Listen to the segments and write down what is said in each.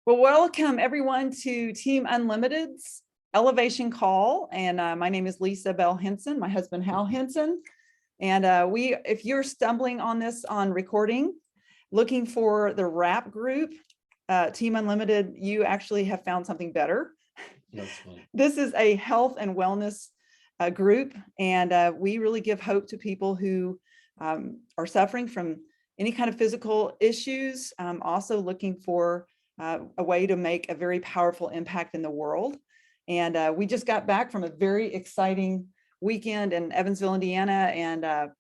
Well, welcome everyone to Team Unlimited's Elevation Call. And my name is Lisa Bell Henson, my husband Hal Henson. And if you're stumbling on this on recording, looking for the rap group, Team Unlimited, you actually have found something better. That's funny. This is a health and wellness group, and we really give hope to people who are suffering from any kind of physical issues, also looking for a way to make a very powerful impact in the world. And we just got back from a very exciting weekend in Evansville, Indiana, and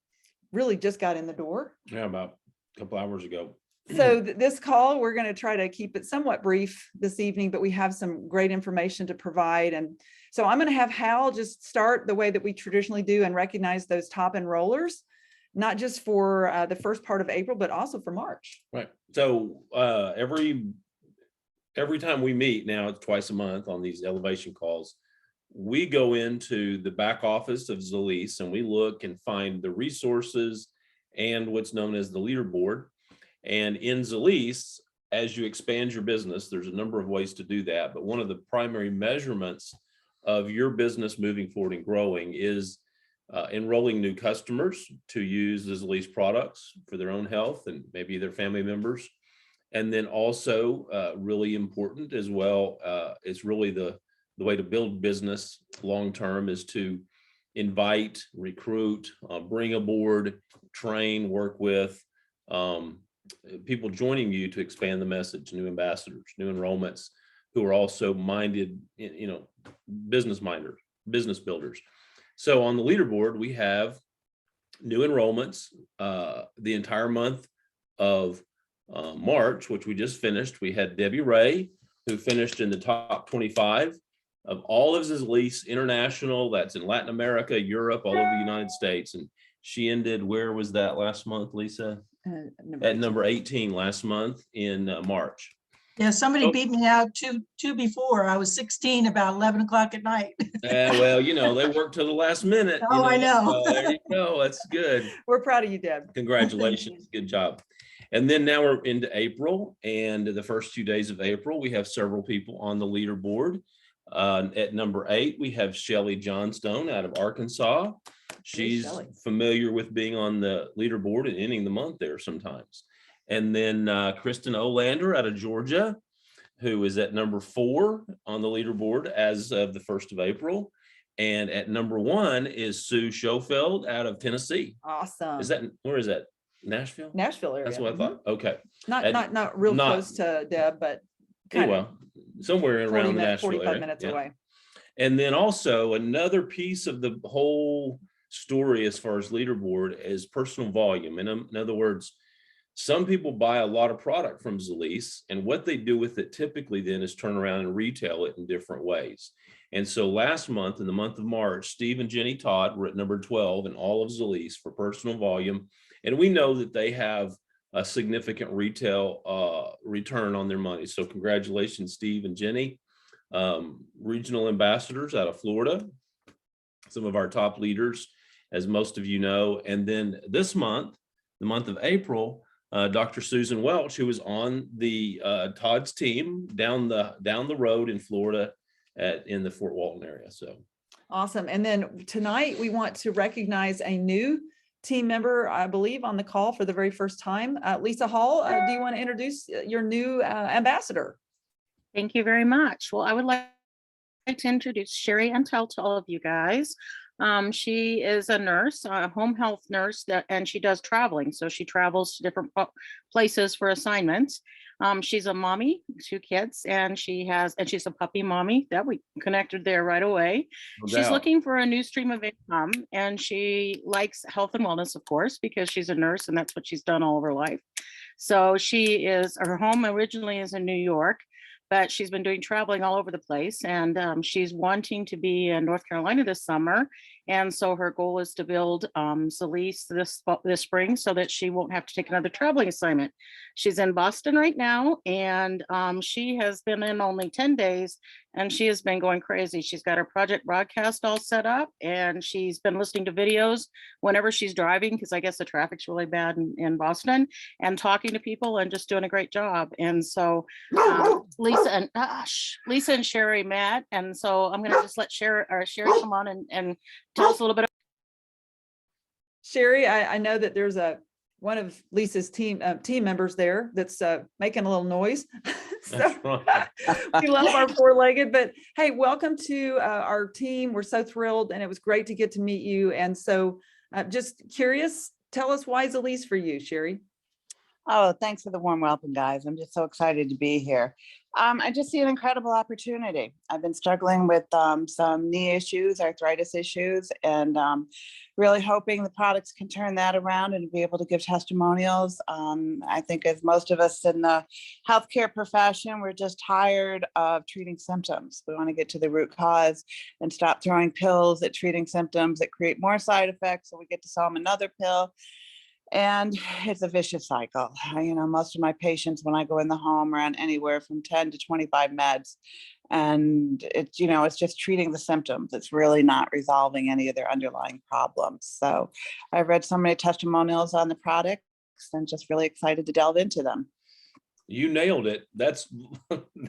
really just got in the door. Yeah, about a couple hours ago. So this call, we're going to try to keep it somewhat brief this evening, but we have some great information to provide. And so I'm going to have Hal just start the way that we traditionally do and recognize those top enrollers, not just for the first part of April, but also for March. Right. So every time we meet now, it's twice a month on these elevation calls, we go into the back office of Zalise and we look and find the resources and what's known as the leaderboard. And in Zalise, as you expand your business, there's a number of ways to do that. But one of the primary measurements of your business moving forward and growing is enrolling new customers to use the Zalise products for their own health and maybe their family members. And then also really important as well, it's really the way to build business long-term is to invite, recruit, bring aboard, train, work with people joining you to expand the message, new ambassadors, new enrollments who are also minded, business builders. So on the leaderboard, we have new enrollments the entire month of March, which we just finished. We had Debbie Ray, who finished in the top 25 of all of Zalise International. That's in Latin America, Europe, all over the United States. And she ended, where was that last month, Lisa? At number 18 last month in March. Yeah, somebody beat me out two before. I was 16 about 11 o'clock at night. Well, they worked till the last minute. Oh, I know. There you go. That's good. We're proud of you, Deb. Congratulations. Good job. And then now we're into April, and the first 2 days of April, we have several people on the leaderboard. At number 8, we have Shelly Johnstone out of Arkansas. She's familiar with being on the leaderboard and ending the month there sometimes. And then Kristen Olander out of Georgia, who is at number 4 on the leaderboard as of the 1st of April. And at number 1 is Sue Schofeld out of Tennessee. Awesome. Where is that? Nashville? Nashville area. That's what I thought. Okay. Not real close to Deb, but kind of somewhere around the Nashville 45 area. minutes away. And then also another piece of the whole story as far as leaderboard is personal volume. And in other words, some people buy a lot of product from Zalise, and what they do with it typically then is turn around and retail it in different ways. And so last month, in the month of March, Steve and Jenny Todd were at number 12 in all of Zalise for personal volume. And we know that they have a significant retail return on their money. So congratulations, Steve and Jenny. Regional ambassadors out of Florida, some of our top leaders, as most of you know. And then this month, the month of April, Dr. Susan Welch, who was on the Todd's team down the road in Florida in the Fort Walton area. So awesome. And then tonight we want to recognize a new team member, I believe, on the call for the very first time. Lisa Hall, do you want to introduce your new ambassador? Thank you very much. Well, I would like to introduce Sherry Antel to all of you guys. She is a nurse, a home health nurse, and she does traveling. So she travels to different places for assignments. She's a mommy, 2 kids, and she's a puppy mommy. That we connected there right away. She's looking for a new stream of income, and she likes health and wellness, of course, because she's a nurse and that's what she's done all of her life. So her home originally is in New York, but she's been doing traveling all over the place, and she's wanting to be in North Carolina this summer. And so her goal is to build Zalise this spring so that she won't have to take another traveling assignment. She's in Boston right now, and she has been in only 10 days, and she has been going crazy. She's got her project broadcast all set up, and she's been listening to videos whenever she's driving, because I guess the traffic's really bad in Boston, and talking to people and just doing a great job. And so Lisa and Sherry met, and so I'm going to just let Sherry come on and tell us a little bit. Sherry, I know that there's one of Lisa's team members there that's making a little noise. So That's right. we love our four-legged, but hey, welcome to our team. We're so thrilled, and it was great to get to meet you. And so just curious, tell us why Zalise for you, Sherry. Oh, thanks for the warm welcome, guys. I'm just so excited to be here. I just see an incredible opportunity. I've been struggling with some knee issues, arthritis issues, and really hoping the products can turn that around and be able to give testimonials. I think as most of us in the healthcare profession, we're just tired of treating symptoms. We want to get to the root cause and stop throwing pills at treating symptoms that create more side effects, so we get to sell them another pill. And it's a vicious cycle. Most of my patients, when I go in the home, are on anywhere from 10 to 25 meds. And it's just treating the symptoms. It's really not resolving any of their underlying problems. So I've read so many testimonials on the products and just really excited to delve into them. You nailed it. That's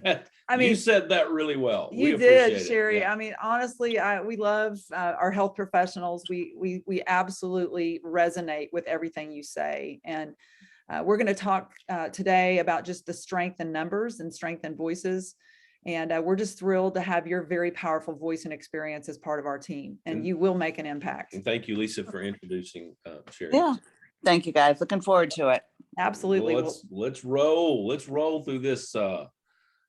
that. I mean, you said that really well. You We did, appreciate it. Sherry. Yeah. I mean, honestly, we love our health professionals. We absolutely resonate with everything you say. And we're going to talk today about just the strength in numbers and strength in voices. And we're just thrilled to have your very powerful voice and experience as part of our team. And you will make an impact. And thank you, Lisa, for introducing Sherry. Yeah. Thank you, guys. Looking forward to it. Absolutely. Well, let's roll. Let's roll through this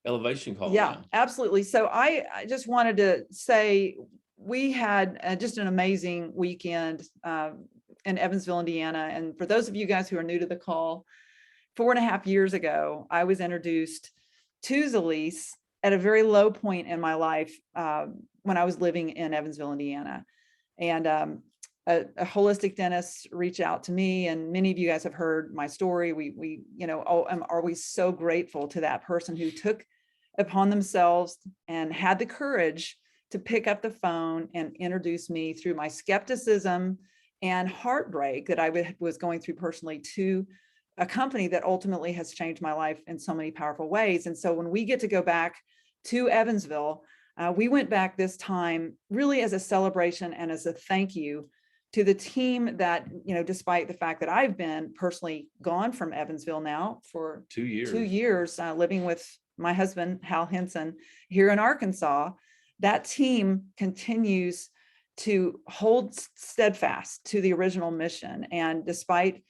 elevation call. Yeah, now. absolutely. So I just wanted to say we had just an amazing weekend in Evansville, Indiana. And for those of you guys who are new to the call, 4.5 years ago, I was introduced to Zalise at a very low point in my life when I was living in Evansville, Indiana. And a holistic dentist reached out to me, and many of you guys have heard my story. I'm always so grateful to that person who took upon themselves and had the courage to pick up the phone and introduce me through my skepticism and heartbreak that I was going through personally to a company that ultimately has changed my life in so many powerful ways. And so when we get to go back to Evansville, we went back this time really as a celebration and as a thank you to the team that, despite the fact that I've been personally gone from Evansville now for 2 years. 2 years, living with my husband, Hal Henson, here in Arkansas, that team continues to hold steadfast to the original mission. And despite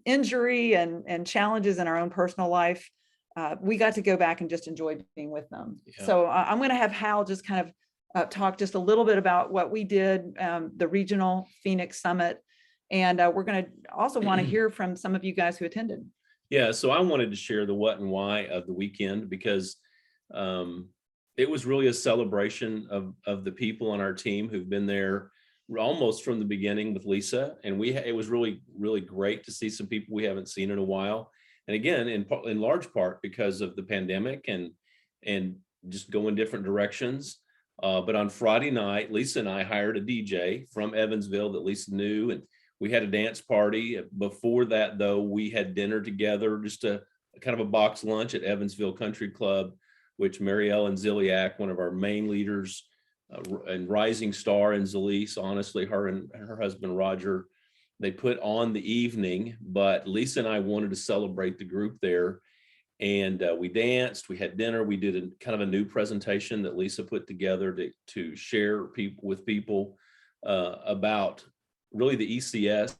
injury and challenges in our own personal life, we got to go back and just enjoy being with them. Yeah. So I'm going to have Hal just kind of talk just a little bit about what we did, the regional Phoenix Summit. And we're going to also want to hear from some of you guys who attended. Yeah, so I wanted to share the what and why of the weekend because it was really a celebration of the people on our team who've been there almost from the beginning with Lisa. And it was really, really great to see some people we haven't seen in a while. And again, in large part because of the pandemic and just going different directions. But on Friday night, Lisa and I hired a DJ from Evansville that Lisa knew, and we had a dance party. Before that, though, we had dinner together, just a kind of a box lunch at Evansville Country Club, which Mary Ellen Ziliak, one of our main leaders and rising star in Zalise, honestly, her and her husband, Roger, they put on the evening, but Lisa and I wanted to celebrate the group there. And we danced, we had dinner, we did a kind of a new presentation that Lisa put together to share with people about really the ECS,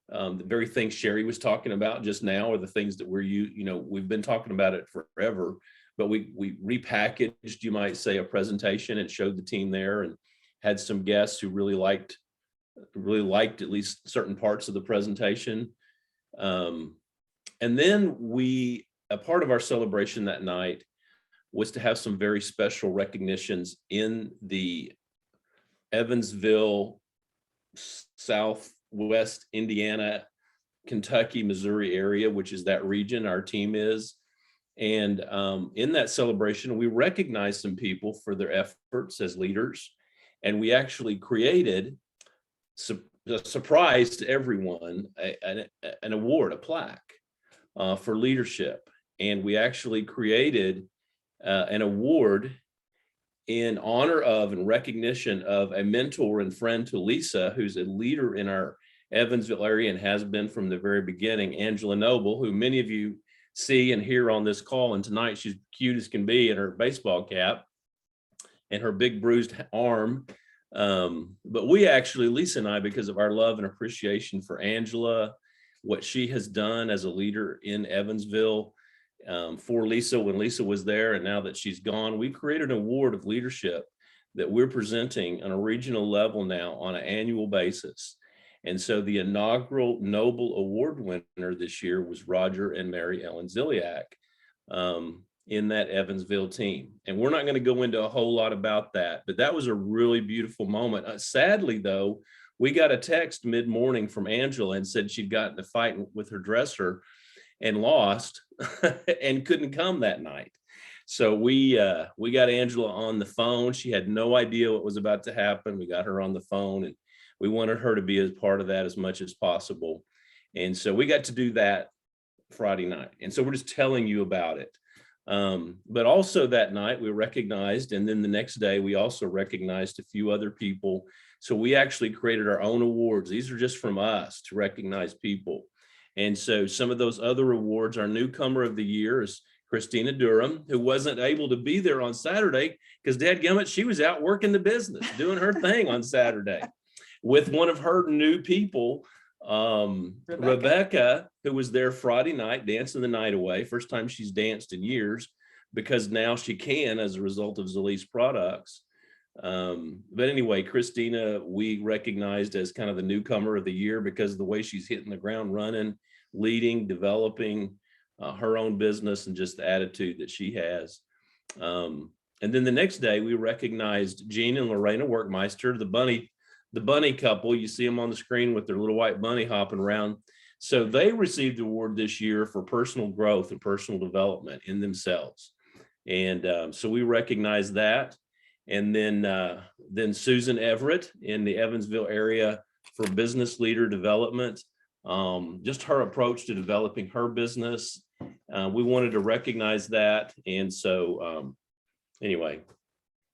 the very things Sherry was talking about just now are the things that we've been talking about it forever, but we repackaged, you might say, a presentation and showed the team there and had some guests who really liked at least certain parts of the presentation. And then a part of our celebration that night was to have some very special recognitions in the Evansville, Southwest Indiana, Kentucky, Missouri area, which is that region our team is. And in that celebration, we recognized some people for their efforts as leaders. And we actually created a surprise to everyone, an award, a plaque for leadership. And we actually created an award in honor of and recognition of a mentor and friend to Lisa, who's a leader in our Evansville area and has been from the very beginning, Angela Noble, who many of you see and hear on this call. And tonight she's cute as can be in her baseball cap and her big bruised arm. But we actually, Lisa and I, because of our love and appreciation for Angela, what she has done as a leader in Evansville, for Lisa when Lisa was there, and now that she's gone, we created an award of leadership that we're presenting on a regional level now on an annual basis. And so the inaugural Noble Award winner this year was Roger and Mary Ellen Ziliak in that Evansville team. And we're not going to go into a whole lot about that, but that was a really beautiful moment. Sadly, though, we got a text mid-morning from Angela and said she'd gotten in a fight with her dresser and lost and couldn't come that night. So we got Angela on the phone. She had no idea what was about to happen. We got her on the phone and we wanted her to be as part of that as much as possible. And so we got to do that Friday night. And so we're just telling you about it. But also that night we recognized, and then the next day we also recognized a few other people. So we actually created our own awards. These are just from us to recognize people. And so some of those other awards, our newcomer of the year is Christina Durham, who wasn't able to be there on Saturday because dadgummit, she was out working the business, doing her thing on Saturday with one of her new people, Rebecca, who was there Friday night, dancing the night away. First time she's danced in years because now she can as a result of Zalees products. But anyway, Christina, we recognized as kind of the newcomer of the year because of the way she's hitting the ground running, leading, developing her own business and just the attitude that she has. And then the next day we recognized Jean and Lorena Workmeister, the bunny couple. You see them on the screen with their little white bunny hopping around. So they received the award this year for personal growth and personal development in themselves. And so we recognize that. And then Susan Everett in the Evansville area for business leader development, just her approach to developing her business. We wanted to recognize that. And so anyway,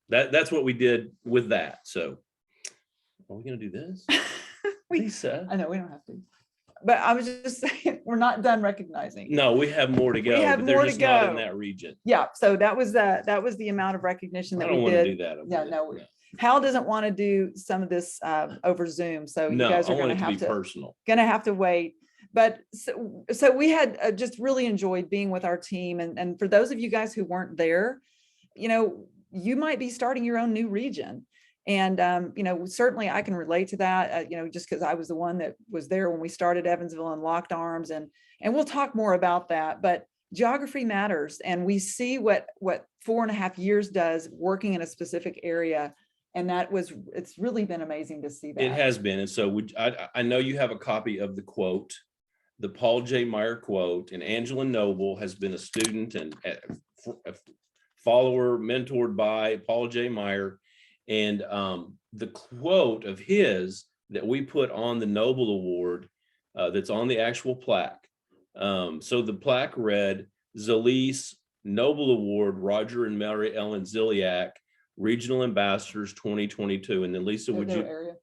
that's what we did with that. So are we going to do this? Lisa? I know we don't have to. But I was just saying, we're not done recognizing. No, we have more to go. We have but they're more to just not in go. that region. Yeah, so that was the amount of recognition I that don't we want to did. do that. Yeah, no, Hal doesn't want to do some of this over Zoom, so you No, guys I are want going it to to have be to personal. wait. But so we had just really enjoyed being with our team, and for those of you guys who weren't there, you might be starting your own new region. And, certainly I can relate to that, just because I was the one that was there when we started Evansville and locked arms, and we'll talk more about that. But geography matters, and we see what 4.5 years does working in a specific area. And it's really been amazing to see that. It has been. And so I know you have a copy of the quote, the Paul J. Meyer quote, and Angela Noble has been a student and a follower, mentored by Paul J. Meyer. And the quote of his that we put on the Noble Award that's on the actual plaque. So the plaque read, Zalees Noble Award, Roger and Mary Ellen Ziliak, Regional Ambassadors 2022. And then Lisa, would you? Area?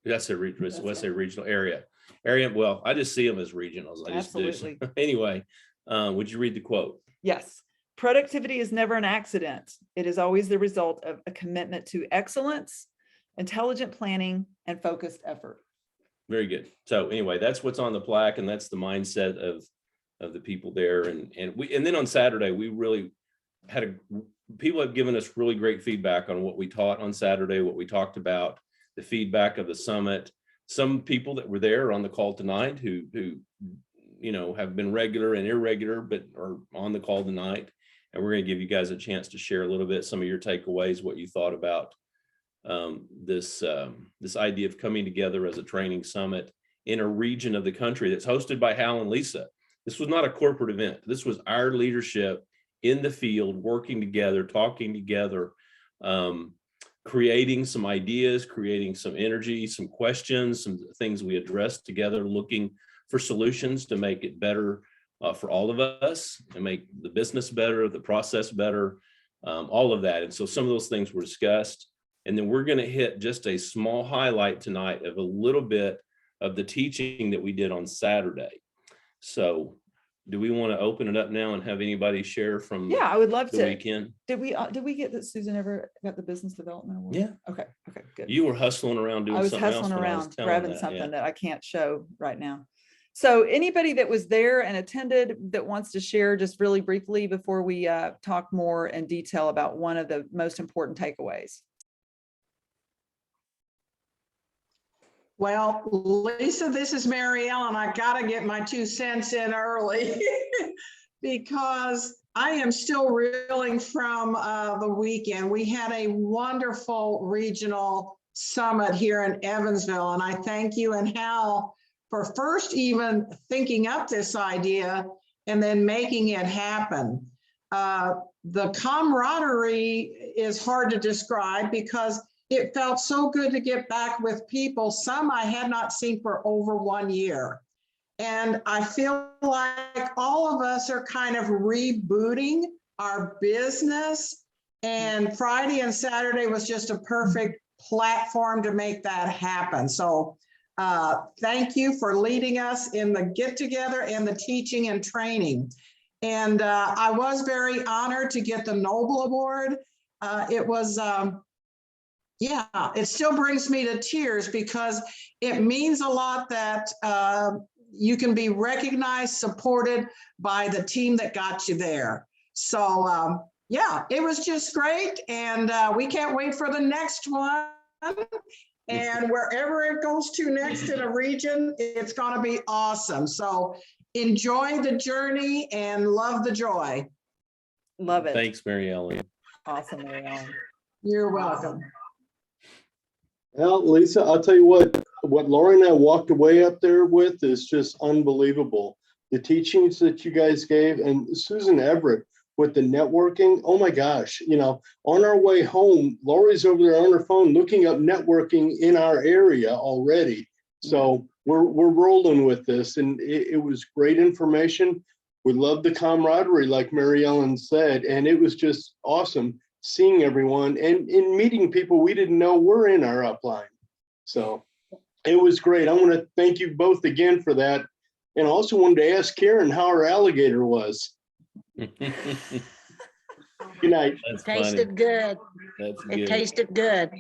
That's a regional area. Well, I just see them as regionals. Absolutely. Anyway, would you read the quote? Yes. Productivity is never an accident. It is always the result of a commitment to excellence, intelligent planning, and focused effort. Very good. So anyway, that's what's on the plaque, and that's the mindset of the people there. And then on Saturday, we really had people have given us really great feedback on what we taught on Saturday, what we talked about, the feedback of the summit. Some people that were there on the call tonight who have been regular and irregular, but are on the call tonight. And we're going to give you guys a chance to share a little bit, some of your takeaways, what you thought about this idea of coming together as a training summit in a region of the country that's hosted by Hal and Lisa. This was not a corporate event. This was our leadership in the field, working together, talking together, creating some ideas, creating some energy, some questions, some things we address together, looking for solutions to make it better for all of us, and make the business better, the process better, all of that. And so some of those things were discussed. And then we're going to hit just a small highlight tonight of a little bit of the teaching that we did on Saturday. So do we want to open it up now and have anybody share from Yeah, I would love the to. weekend? Did we get that Susan ever got the business development award? Yeah. Okay, good. You were hustling around doing I was something else hustling when I was around, telling grabbing that, something yeah. that I can't show right now. So anybody that was there and attended that wants to share just really briefly before we talk more in detail about one of the most important takeaways. Well, Lisa, this is Mary Ellen. I gotta get my 2 cents in early because I am still reeling from the weekend. We had a wonderful regional summit here in Evansville, and I thank you and Hal for first even thinking up this idea and then making it happen. The camaraderie is hard to describe because it felt so good to get back with people, some I had not seen for over 1 year. And I feel like all of us are kind of rebooting our business. And Friday and Saturday was just a perfect platform to make that happen. So thank you for leading us in the get together and the teaching and training. And I was very honored to get the Noble Award. It was, yeah, it still brings me to tears because it means a lot that you can be recognized, supported by the team that got you there. So yeah, it was just great. And we can't wait for the next one. And wherever it goes to next in a region, it's gonna be awesome. So enjoy the journey and love the joy. Love it. Thanks, Mary Ellen. Awesome, Mary Ellen. You're welcome. Well, Lisa, I'll tell you what Lori and I walked away up there with is just unbelievable. The teachings that you guys gave, and Susan Everett with the networking, oh my gosh, you know, on our way home, Lori's over there on her phone looking up networking in our area already. So we're rolling with this, and it was great information. We love the camaraderie, like Mary Ellen said, and it was just awesome seeing everyone and in meeting people we didn't know were in our upline. So it was great. I want to thank you both again for that. And also wanted to ask Karen how her alligator was. Good night. That's funny. Tasted good. That's It good. tasted good.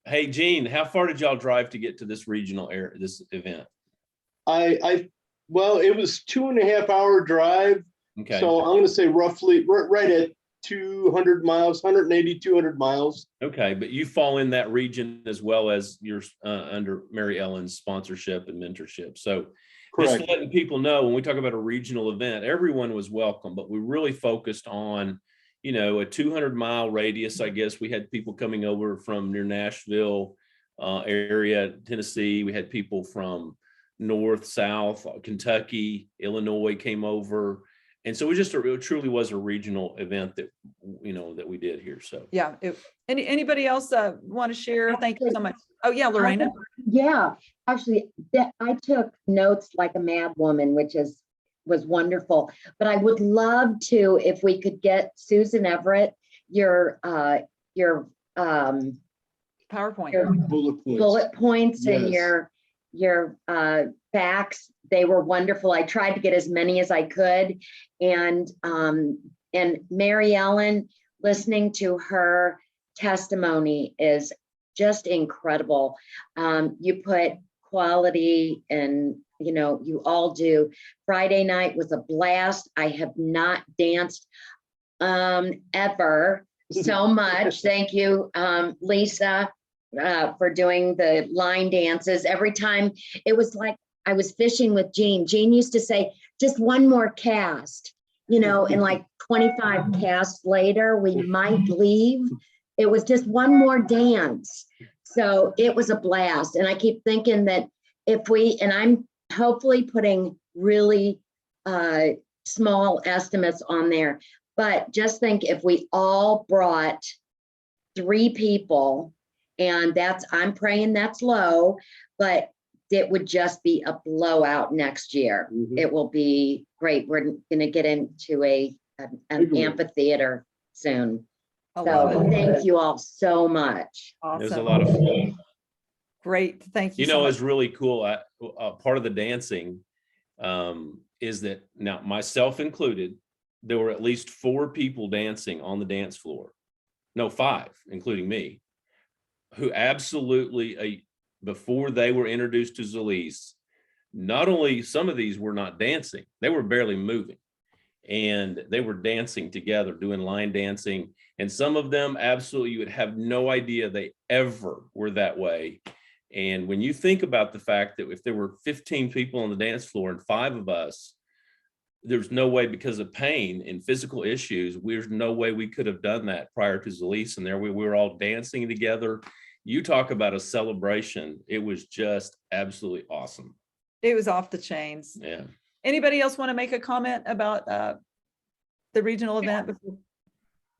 Hey, Gene, how far did y'all drive to get to this regional area, this event? Well, it was 2.5 hour drive. Okay. So I'm going to say roughly right at 200 miles, 180, 200 miles. Okay, but you fall in that region as well as you're under Mary Ellen's sponsorship and mentorship. So Correct. just letting people know when we talk about a regional event, everyone was welcome, but we really focused on, you know, a 200-mile radius. I guess we had people coming over from near Nashville area, Tennessee. We had people from north, south, Kentucky, Illinois came over. And so it truly was a regional event that, you know, that we did here. So Yeah. Anybody else want to share? Thank you so much. Oh yeah, Lorena. Yeah, actually, I took notes like a mad woman, which was wonderful. But I would love to, if we could get Susan Everett, your PowerPoint. Bullet points. and Yes. your facts. They were wonderful. I tried to get as many as I could. And Mary Ellen, listening to her testimony is just incredible. You put quality and, you know, you all do. Friday night was a blast. I have not danced ever so much. Thank you, Lisa, for doing the line dances. Every time it was like I was fishing with Jean. Jean used to say, just one more cast, you know, and like 25 casts later, we might leave. It was just one more dance. So it was a blast. And I keep thinking that if we, and I'm hopefully putting really small estimates on there. But just think if we all brought 3 people, and I'm praying that's low, but it would just be a blowout next year. Mhm. It will be great. We're going to get into an Big amphitheater soon. I love So it. thank you all so much. It was a Awesome. lot of fun. Great. Thank you You so know, much. it's really cool. Part of the dancing is that now, myself included, there were at least 4 people dancing on the dance floor. No, 5, including me, who absolutely, before they were introduced to Zalise, not only some of these were not dancing, they were barely moving. And they were dancing together, doing line dancing. And some of them absolutely, you would have no idea they ever were that way. And when you think about the fact that if there were 15 people on the dance floor and 5 of us, there's no way, because of pain and physical issues, there's no way we could have done that prior to Zalise. And there we were all dancing together. You talk about a celebration. It was just absolutely awesome. It was off the chains. Yeah. Anybody else want to make a comment about the regional event before?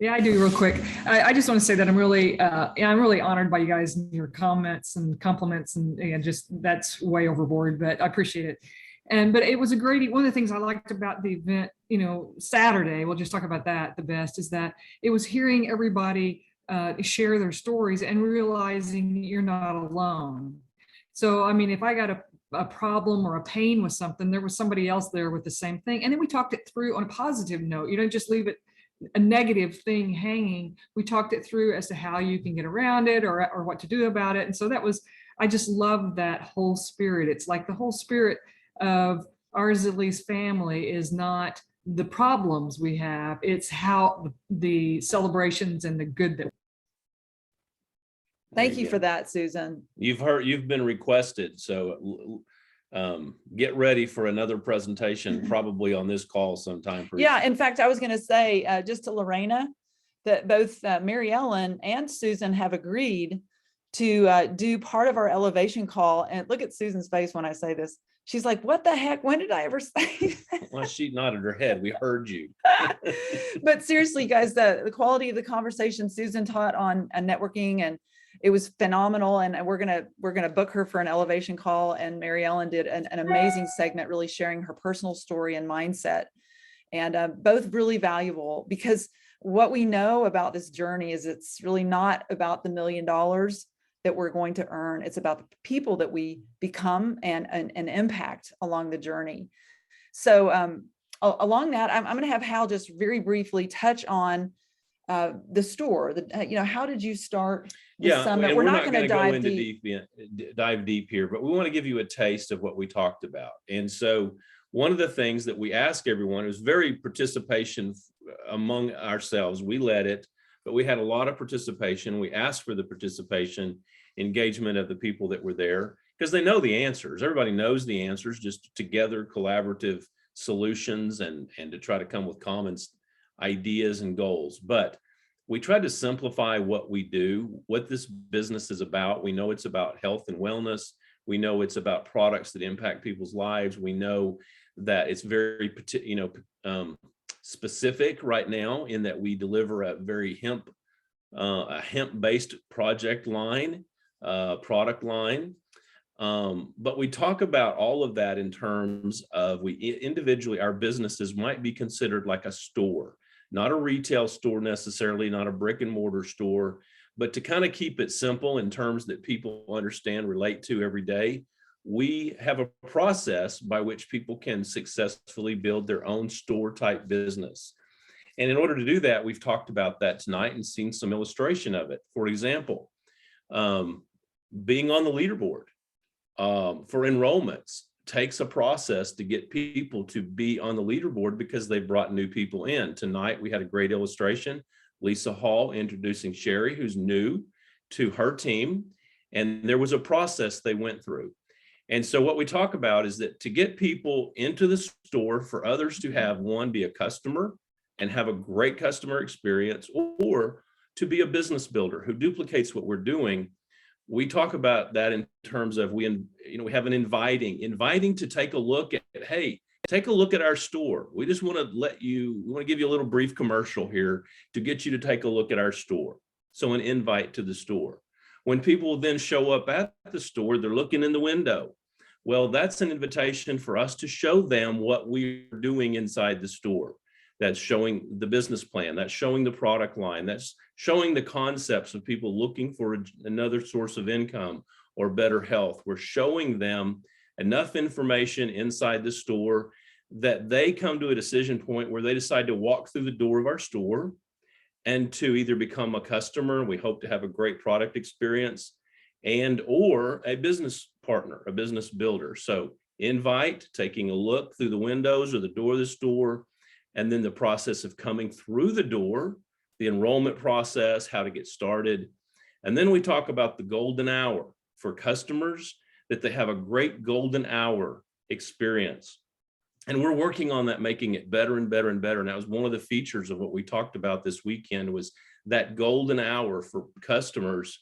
Yeah, I do real quick. I just want to say that I'm really honored by you guys and your comments and compliments and just that's way overboard, but I appreciate it. But it was a great, one of the things I liked about the event, Saturday, we'll just talk about that the best, is that it was hearing everybody share their stories and realizing you're not alone. So, I mean, if I got a problem or a pain with something, there was somebody else there with the same thing. And then we talked it through on a positive note. You don't just leave it a negative thing hanging. We talked it through as to how you can get around it or what to do about it. And so I just love that whole spirit. It's like the whole spirit of our Zalise family is not the problems we have, it's how the celebrations and the good that. Thank you for that, Susan. You've been requested, so get ready for another presentation, probably on this call sometime. Yeah, in fact, I was going to say just to Lorena that both Mary Ellen and Susan have agreed to do part of our elevation call. And look at Susan's face when I say this. She's like, what the heck? When did I ever say that? Well, she nodded her head. We heard you. But seriously, guys, the quality of the conversation Susan taught on networking, and it was phenomenal. And we're gonna book her for an elevation call. And Mary Ellen did an amazing segment, really sharing her personal story and mindset, and both really valuable, because what we know about this journey is it's really not about the $1 million that we're going to earn. It's about the people that we become and impact along the journey. So along that, I'm going to have Hal just very briefly touch on the store. How did you start the summit? And We're not going to dive dive deep here, but we want to give you a taste of what we talked about. And so one of the things that we ask everyone is very participation among ourselves. We led it, but we had a lot of participation. We asked for the participation, engagement of the people that were there, because they know the answers. Everybody knows the answers, just together, collaborative solutions, and to try to come with common ideas and goals. But we tried to simplify what we do, what this business is about. We know it's about health and wellness. We know it's about products that impact people's lives. We know that it's very specific right now, in that we deliver a very hemp-based product line. But we talk about all of that in terms of individually, our businesses might be considered like a store, not a retail store necessarily, not a brick and mortar store, but to kind of keep it simple in terms that people understand, relate to every day. We have a process by which people can successfully build their own store type business. And in order to do that, we've talked about that tonight and seen some illustration of it. For example, being on the leaderboard for enrollments takes a process to get people to be on the leaderboard, because they've brought new people in. Tonight, we had a great illustration. Lisa Hall introducing Sherry, who's new to her team. And there was a process they went through. And so what we talk about is that to get people into the store, for others to have be a customer and have a great customer experience, or to be a business builder who duplicates what we're doing. We talk about that in terms of we have an inviting to take a look at, hey, take a look at our store. We just want to we want to give you a little brief commercial here to get you to take a look at our store. So an invite to the store. When people then show up at the store, they're looking in the window. Well, that's an invitation for us to show them what we're doing inside the store. That's showing the business plan, that's showing the product line, that's showing the concepts of people looking for another source of income or better health. We're showing them enough information inside the store that they come to a decision point where they decide to walk through the door of our store and to either become a customer. We hope to have a great product experience, and or a business partner, a business builder. So invite, taking a look through the windows or the door of the store, and then the process of coming through the door, the enrollment process, how to get started. And then we talk about the golden hour for customers, that they have a great golden hour experience. And we're working on that, making it better and better and better. And that was one of the features of what we talked about this weekend, was that golden hour for customers.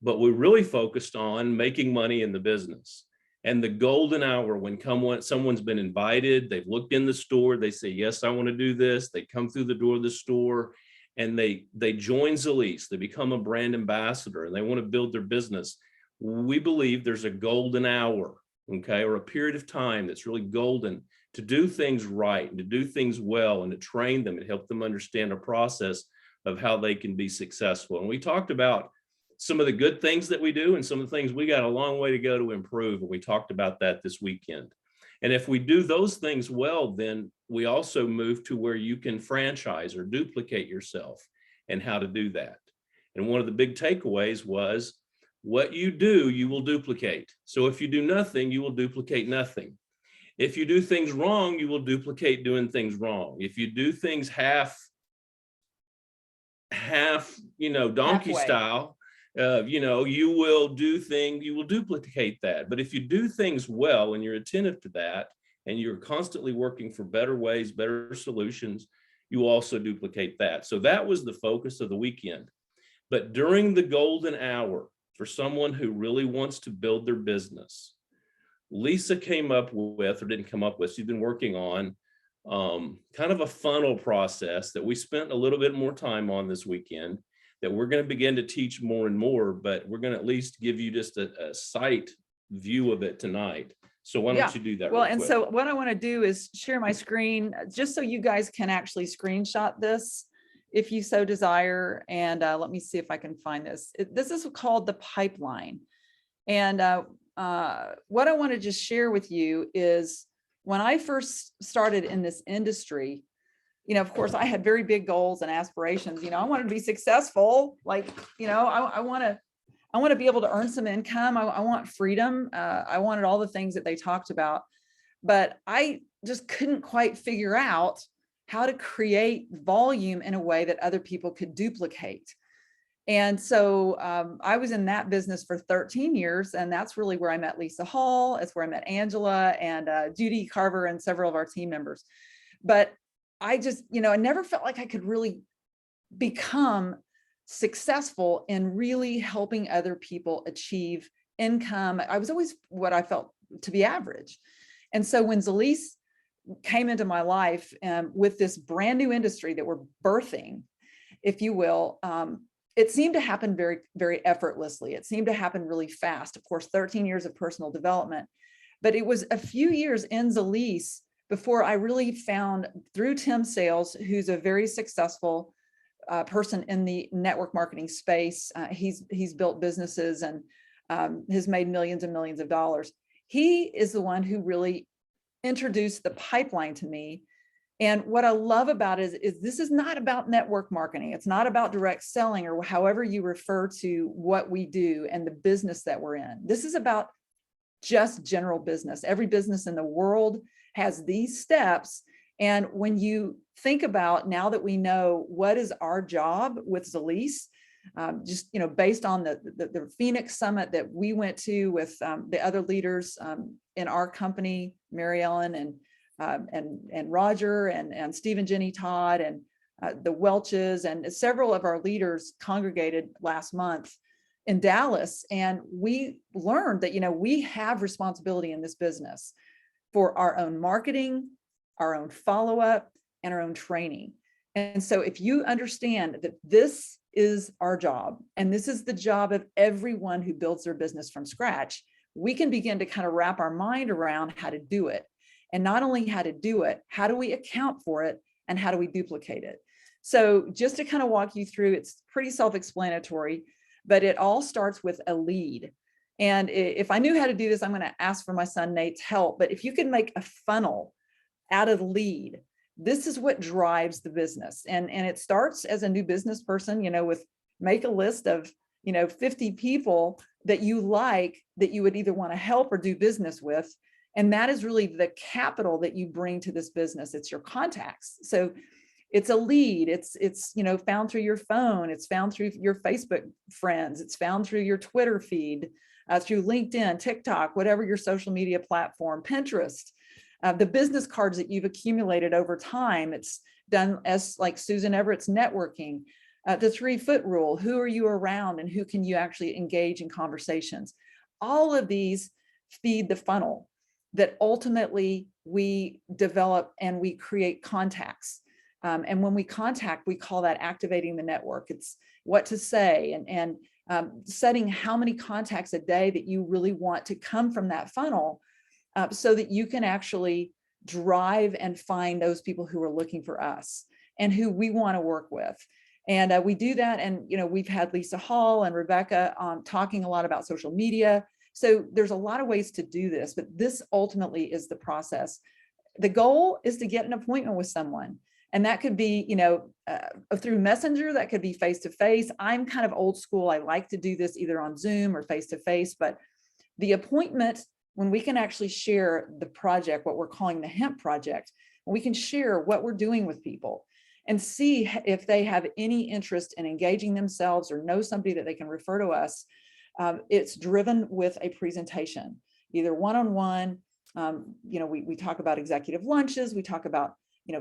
But we really focused on making money in the business. And the golden hour, when someone's been invited, they've looked in the store, they say, yes, I want to do this. They come through the door of the store and they join Zalease. They become a brand ambassador and they want to build their business. We believe there's a golden hour, okay, or a period of time that's really golden to do things right and to do things well and to train them and help them understand a process of how they can be successful. And we talked about some of the good things that we do and some of the things we got a long way to go to improve. And we talked about that this weekend. And if we do those things well, then we also move to where you can franchise or duplicate yourself and how to do that. And one of the big takeaways was, what you do, you will duplicate. So if you do nothing, you will duplicate nothing. If you do things wrong, you will duplicate doing things wrong. If you do things half, donkey Halfway. style, you will duplicate that. But if you do things well and you're attentive to that and you're constantly working for better ways, better solutions, you also duplicate that. So that was the focus of the weekend. But during the golden hour, for someone who really wants to build their business, Lisa came up with, or didn't come up with, she's been working on kind of a funnel process that we spent a little bit more time on this weekend, that we're going to begin to teach more and more, but we're going to at least give you just a sight view of it tonight. So why don't you do that? Well, real and quick? so what I want to do is share my screen just so you guys can actually screenshot this if you so desire. And let me see if I can find this. This is called the pipeline. And what I want to just share with you is, when I first started in this industry, of course, I had very big goals and aspirations. I wanted to be successful. Like, I want to be able to earn some income. I want freedom. I wanted all the things that they talked about, but I just couldn't quite figure out how to create volume in a way that other people could duplicate. And so I was in that business for 13 years, and that's really where I met Lisa Hall. It's where I met Angela and Judy Carver and several of our team members. But I just, I never felt like I could really become successful in really helping other people achieve income. I was always what I felt to be average. And so when Zalease came into my life with this brand new industry that we're birthing, if you will, it seemed to happen very, very effortlessly. It seemed to happen really fast. Of course, 13 years of personal development, but it was a few years in Zalease before I really found, through Tim Sales, who's a very successful person in the network marketing space. He's built businesses and has made millions and millions of dollars. He is the one who really introduced the pipeline to me. And what I love about it is this is not about network marketing. It's not about direct selling, or however you refer to what we do and the business that we're in. This is about just general business. Every business in the world has these steps. And when you think about, now that we know what is our job with Zalease, just, based on the Phoenix Summit that we went to with the other leaders in our company, Mary Ellen and Roger and Steve and Jenny Todd and the Welches and several of our leaders congregated last month in Dallas. And we learned that, we have responsibility in this business. for our own marketing, our own follow-up, and our own training. And so if you understand that this is our job, and this is the job of everyone who builds their business from scratch, we can begin to kind of wrap our mind around how to do it. And not only how to do it, how do we account for it, and how do we duplicate it? So just to kind of walk you through, it's pretty self-explanatory, but it all starts with a lead. And if I knew how to do this, I'm going to ask for my son Nate's help. But if you can make a funnel out of lead, this is what drives the business. And it starts as a new business person, with make a list of, 50 people that you like, that you would either want to help or do business with. And that is really the capital that you bring to this business. It's your contacts. So it's a lead. It's found through your phone. It's found through your Facebook friends. It's found through your Twitter feed, through LinkedIn, TikTok, whatever your social media platform, Pinterest. The business cards that you've accumulated over time. It's done as like Susan Everett's networking, the 3-foot rule. Who are you around and who can you actually engage in conversations? All of these feed the funnel that ultimately we develop and we create contacts. And when we contact, we call that activating the network. It's what to say and setting how many contacts a day that you really want to come from that funnel, so that you can actually drive and find those people who are looking for us and who we want to work with. And we do that. And, we've had Lisa Hall and Rebecca talking a lot about social media. So there's a lot of ways to do this, but this ultimately is the process. The goal is to get an appointment with someone. And that could be, through Messenger, that could be face-to-face. I'm kind of old school. I like to do this either on Zoom or face-to-face, but the appointment, when we can actually share the project, what we're calling the hemp project, when we can share what we're doing with people and see if they have any interest in engaging themselves or know somebody that they can refer to us, it's driven with a presentation, either one-on-one. We talk about executive lunches, we talk about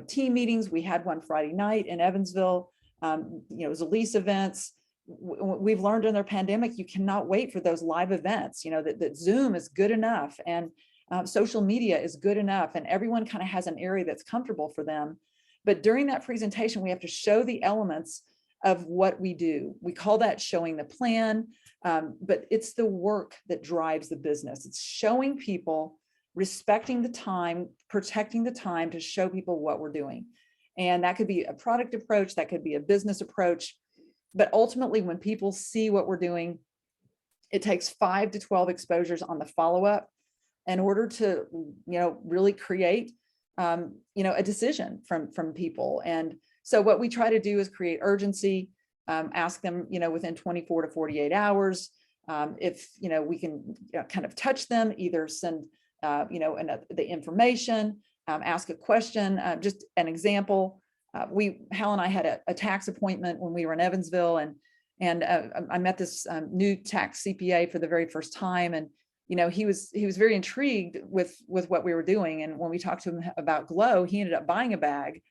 team meetings. We had one Friday night in Evansville, Zalise events. We've learned in the pandemic, you cannot wait for those live events, that Zoom is good enough and social media is good enough, and everyone kind of has an area that's comfortable for them. But during that presentation, we have to show the elements of what we do. We call that showing the plan, but it's the work that drives the business. It's showing people, respecting the time, protecting the time to show people what we're doing. And that could be a product approach, that could be a business approach. But ultimately, when people see what we're doing, it takes 5 to 12 exposures on the follow-up in order to, really create, a decision from people. And so what we try to do is create urgency, ask them, within 24 to 48 hours, if, we can kind of touch them, either send, the information, ask a question, just an example. Hal and I had a tax appointment when we were in Evansville, and I met this new tax CPA for the very first time, and he was very intrigued with what we were doing. And when we talked to him about Glow, he ended up buying a bag.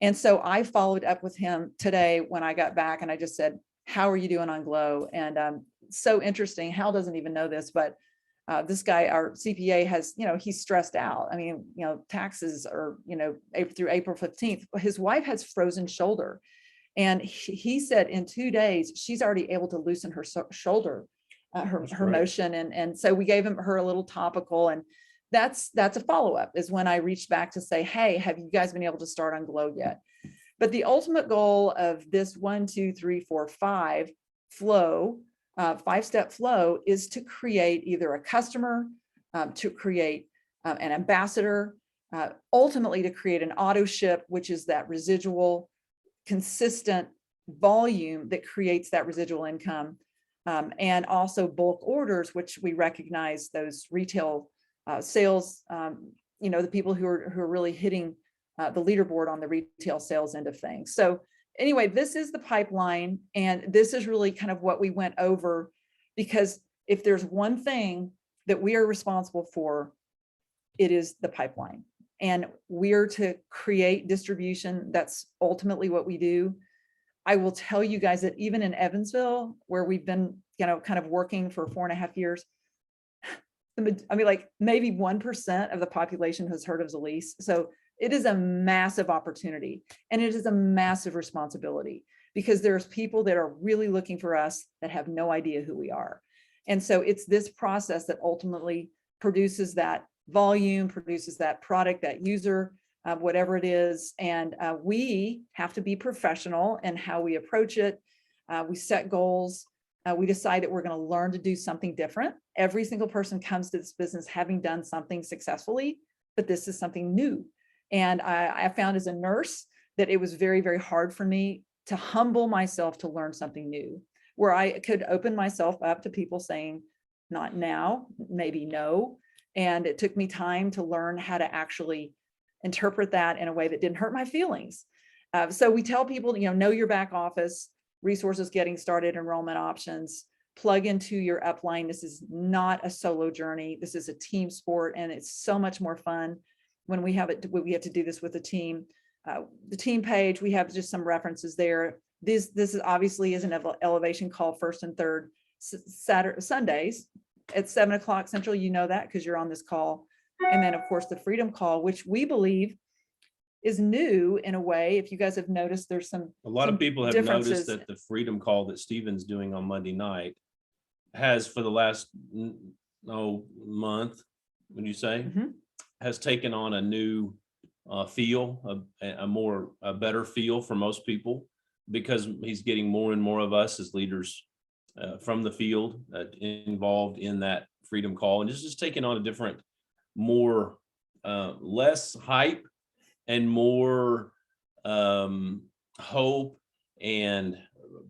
And so I followed up with him today when I got back, and I just said, "How are you doing on Glow?" And so interesting. Hal doesn't even know this, but this guy, our CPA, has, he's stressed out. I mean, taxes are, through April 15th. His wife has frozen shoulder. And he said in 2 days, she's already able to loosen her shoulder, her motion. And so we gave her a little topical. And that's a follow-up, is when I reached back to say, "Hey, have you guys been able to start on Glow yet?" But the ultimate goal of this 1, 2, 3, 4, 5 flow, 5-step flow, is to create either a customer, to create an ambassador, ultimately to create an auto ship, which is that residual consistent volume that creates that residual income, and also bulk orders, which we recognize those retail sales, the people who are really hitting the leaderboard on the retail sales end of things. So anyway, this is the pipeline, and this is really kind of what we went over, because if there's one thing that we are responsible for, it is the pipeline. And we're to create distribution. That's ultimately what we do. I will tell you guys that even in Evansville, where we've been, kind of working for 4.5 years, I mean, like maybe 1% of the population has heard of Zalise. So it is a massive opportunity and it is a massive responsibility because there's people that are really looking for us that have no idea who we are. And so it's this process that ultimately produces that volume, produces that product, that user, whatever it is. And we have to be professional in how we approach it. We set goals. We decide that we're going to learn to do something different. Every single person comes to this business having done something successfully, but this is something new. And I found as a nurse that it was very, very hard for me to humble myself to learn something new, where I could open myself up to people saying, not now, maybe no. And it took me time to learn how to actually interpret that in a way that didn't hurt my feelings. So we tell people, know your back office, resources getting started, enrollment options, plug into your upline. This is not a solo journey. This is a team sport, and it's so much more fun when we have to do this with a team. The team page, we have just some references there. This is obviously is an elevation call first and third Sundays at 7 o'clock Central. You know that because you're on this call. And then of course the Freedom Call, which we believe is new in a way. If you guys have noticed, there's a lot of people have noticed that the Freedom Call that Stephen's doing on Monday night has for the last month, would you say, has taken on a new feel, a better feel for most people, because he's getting more and more of us as leaders from the field involved in that Freedom Call, and it's just taking on a different, more less hype and more hope and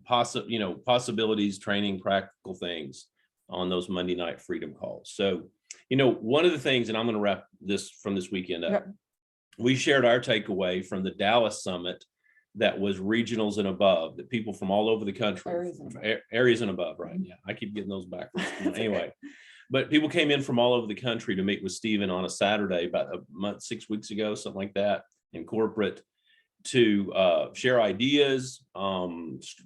possibilities, training, practical things on those Monday night Freedom Calls. So, one of the things, and I'm going to wrap this from this weekend up. Yep. We shared our takeaway from the Dallas Summit that was regionals and above, that people from all over the country, areas and above, right? Yeah, I keep getting those backwards. Anyway, but people came in from all over the country to meet with Stephen on a Saturday about a month, 6 weeks ago, something like that, in corporate, to share ideas,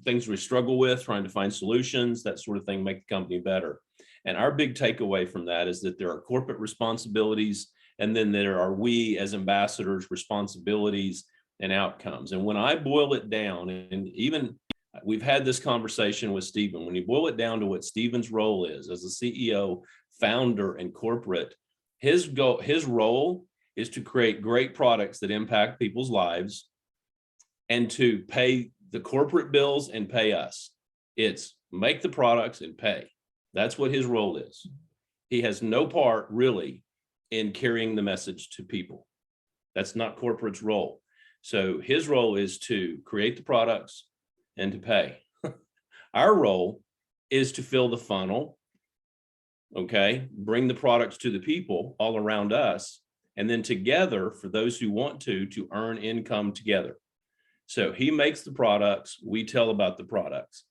things we struggle with, trying to find solutions, that sort of thing, make the company better. And our big takeaway from that is that there are corporate responsibilities, and then there are we as ambassadors responsibilities and outcomes. And when I boil it down, and even we've had this conversation with Stephen, when you boil it down to what Stephen's role is as a CEO, founder, and corporate, his role is to create great products that impact people's lives and to pay the corporate bills and pay us. It's make the products and pay. That's what his role is. He has no part really in carrying the message to people. That's not corporate's role. So his role is to create the products and to pay. Our role is to fill the funnel, okay, bring the products to the people all around us, and then together, for those who want to earn income together. So he makes the products, we tell about the products.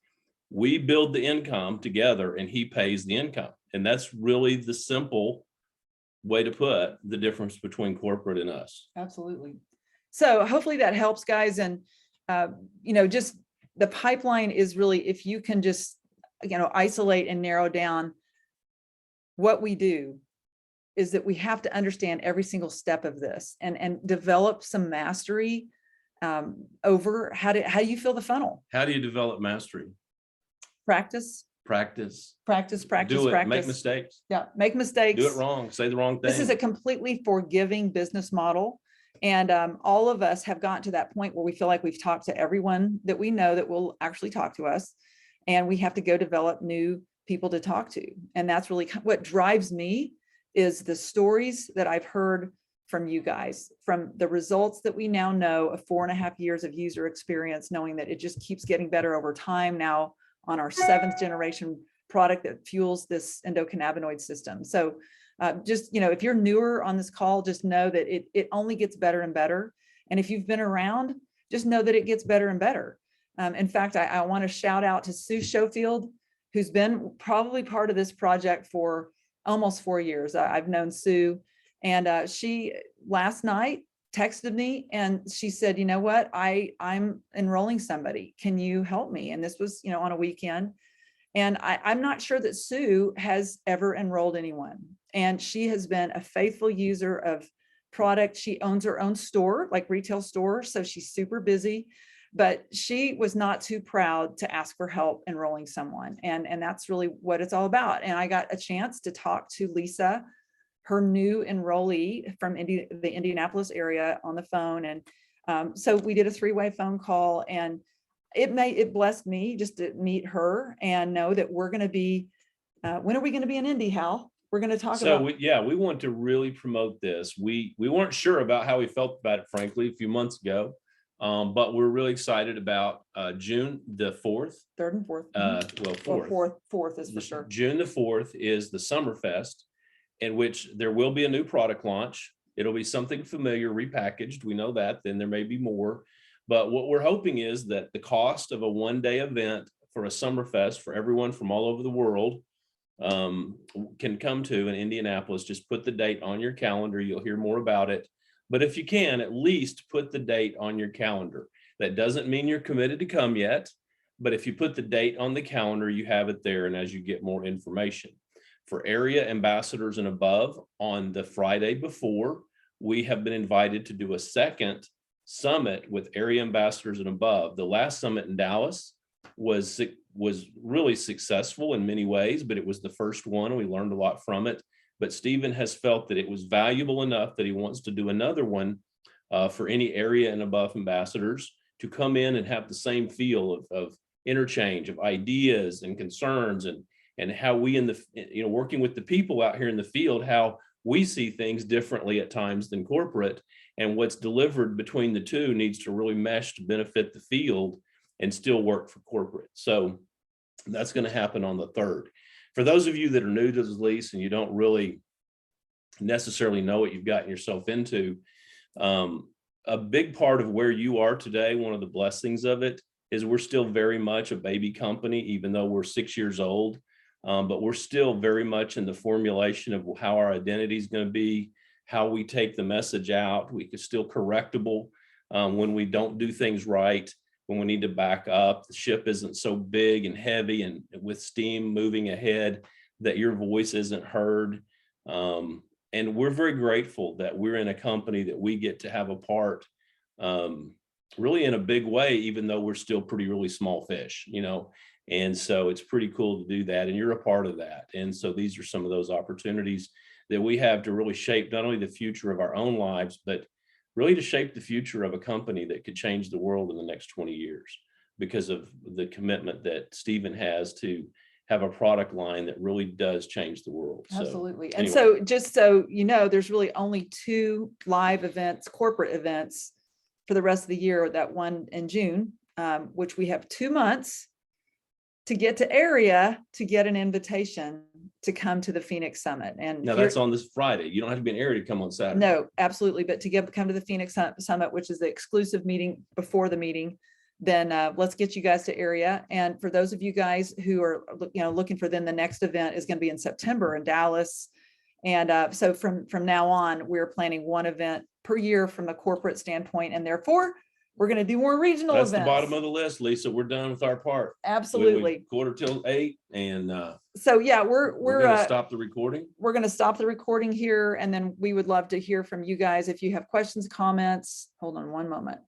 We build the income together and he pays the income. And that's really the simple way to put the difference between corporate and us. Absolutely. So hopefully that helps, guys. And, just the pipeline is really, if you can just, isolate and narrow down what we do, is that we have to understand every single step of this and develop some mastery over how do you fill the funnel? How do you develop mastery? Practice. Do it. Practice. Make mistakes. Yeah, make mistakes. Do it wrong. Say the wrong thing. This is a completely forgiving business model. And all of us have gotten to that point where we feel like we've talked to everyone that we know that will actually talk to us. And we have to go develop new people to talk to. And that's really what drives me, is the stories that I've heard from you guys, from the results that we now know of 4.5 years of user experience, knowing that it just keeps getting better over time now on our 7th generation product that fuels this endocannabinoid system. So just, if you're newer on this call, just know that it only gets better and better. And if you've been around, just know that it gets better and better. In fact, I want to shout out to Sue Schofield, who's been probably part of this project for almost 4 years. I've known Sue, and she last night texted me and she said, you know what, I'm enrolling somebody. Can you help me? And this was, on a weekend. And I'm not sure that Sue has ever enrolled anyone. and she has been a faithful user of product. She owns her own store, like retail store, so she's super busy, but she was not too proud to ask for help enrolling someone. And that's really what it's all about. And I got a chance to talk to Lisa, her new enrollee from the Indianapolis area, on the phone. And so we did a 3-way phone call, and it blessed me just to meet her and know that we're going to be, when are we going to be in Indy, Hal? We're going to talk about. We want to really promote this. We weren't sure about how we felt about it, frankly, a few months ago. But we're really excited about June the 4th. 3rd and 4th. Well, 4th is for sure. June the 4th is the Summerfest, in which there will be a new product launch. It'll be something familiar, repackaged. We know that. Then there may be more. But what we're hoping is that the cost of a one-day event for a Summerfest for everyone from all over the world can come to in Indianapolis. Just put the date on your calendar. You'll hear more about it. But if you can, at least put the date on your calendar. That doesn't mean you're committed to come yet, but if you put the date on the calendar, you have it there. And as you get more information. For area ambassadors and above, on the Friday before, we have been invited to do a second summit with area ambassadors and above. The last summit in Dallas was really successful in many ways, but it was the first one, and we learned a lot from it. But Stephen has felt that it was valuable enough that he wants to do another one for any area and above ambassadors to come in and have the same feel of interchange of ideas and concerns, and how we working with the people out here in the field, how we see things differently at times than corporate, and what's delivered between the two needs to really mesh to benefit the field and still work for corporate. So that's going to happen on the 3rd. For those of you that are new to this lease and you don't really necessarily know what you've gotten yourself into, a big part of where you are today, one of the blessings of it, is we're still very much a baby company, even though we're 6 years old. But we're still very much in the formulation of how our identity is going to be, how we take the message out. We can still correctable when we don't do things right, when we need to back up. The ship isn't so big and heavy and with steam moving ahead that your voice isn't heard. And we're very grateful that we're in a company that we get to have a part really in a big way, even though we're still really small fish, And so it's pretty cool to do that. And you're a part of that. And so these are some of those opportunities that we have to really shape not only the future of our own lives, but really to shape the future of a company that could change the world in the next 20 years because of the commitment that Stephen has to have a product line that really does change the world. Absolutely. So, and anyway. so just so you know, there's really only 2 live events, corporate events for the rest of the year, that one in June, which we have 2 months to get to area to get an invitation to come to the Phoenix Summit. And now that's on this Friday. You don't have to be in area to come on Saturday. No, absolutely. But to come to the Phoenix Summit, which is the exclusive meeting before the meeting, then let's get you guys to area. And for those of you guys who are looking for, then the next event is going to be in September in Dallas. And so from now on, we're planning one event per year from a corporate standpoint, and therefore we're going to do more regional That's events. the bottom of the list, Lisa. We're done with our part. Absolutely. We 7:45, and so yeah, we're going to stop the recording. We're going to stop the recording here, and then we would love to hear from you guys if you have questions, comments. Hold on one moment.